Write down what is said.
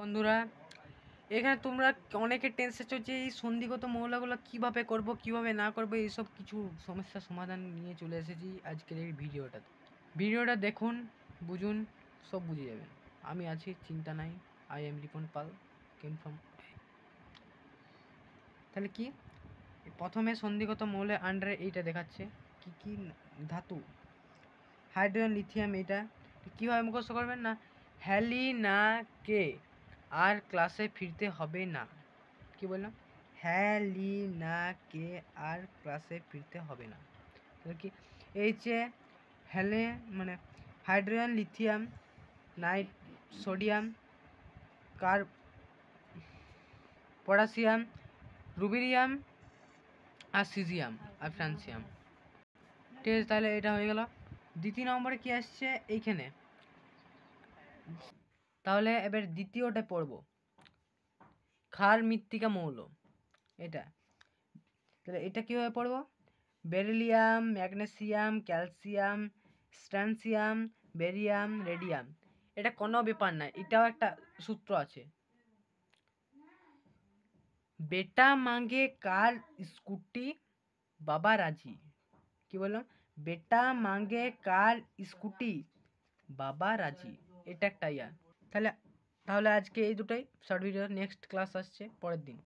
বন্ধুরা, এখানে তোমরা অনেকে টেনশন হচ্ছে এই সন্ধিগত মৌলগুলো কিভাবে করব কিভাবে না করব এইসব কিছু সমস্যার সমাধান নিয়ে চলে এসেছি আজকের এই ভিডিওটাতে। ভিডিওটা দেখুন, বুঝুন, সব বুঝে যাবেন। আমি আছি, চিন্তা নাই। I am Ripon Pal, came from. তাহলে কি প্রথমে সন্ধিগত মৌলের আন্ডারে এইটা দেখাচ্ছে কি কি ধাতু, হাইড্রোজেন, লিথিয়াম। এটা কীভাবে মুখস্থ করবেন না, হ্যালিনাকে আর ক্লাসে ফিরতে হবে না। কি বললাম? হ্যালিনাকে আর ক্লাসে ফিরতে হবে না। তাহলে কি এই যে হ্যালে মানে হাইড্রোজেন, লিথিয়াম, নাইট, সোডিয়াম, পটাশিয়াম, রুবিডিয়াম আর সিজিয়াম আর ফ্রান্সিয়াম। ঠিক আছে, তাহলে এটা হয়ে গেল। দ্বিতীয় নম্বরে কি আসছে এইখানে, তাহলে এবার দ্বিতীয়টা পড়ব, ক্ষার মৃত্তিকা মৌল। এটা তাহলে এটা কীভাবে পড়ব, beryllium, magnesium, calcium, strontium, barium, radium. এটা কোনো ব্যাপার না, এটাও একটা সূত্র আছে। বেটা মাঙ্গে কার স্কুটি বাবা রাজি। কি বললাম? বেটা মাঙ্গে কার স্কুটি বাবা রাজি। এটা একটা ইয়া। তাহলে আজকে এই দুটাই শর্ট ভিডিও। নেক্সট ক্লাস আসছে পরের দিন।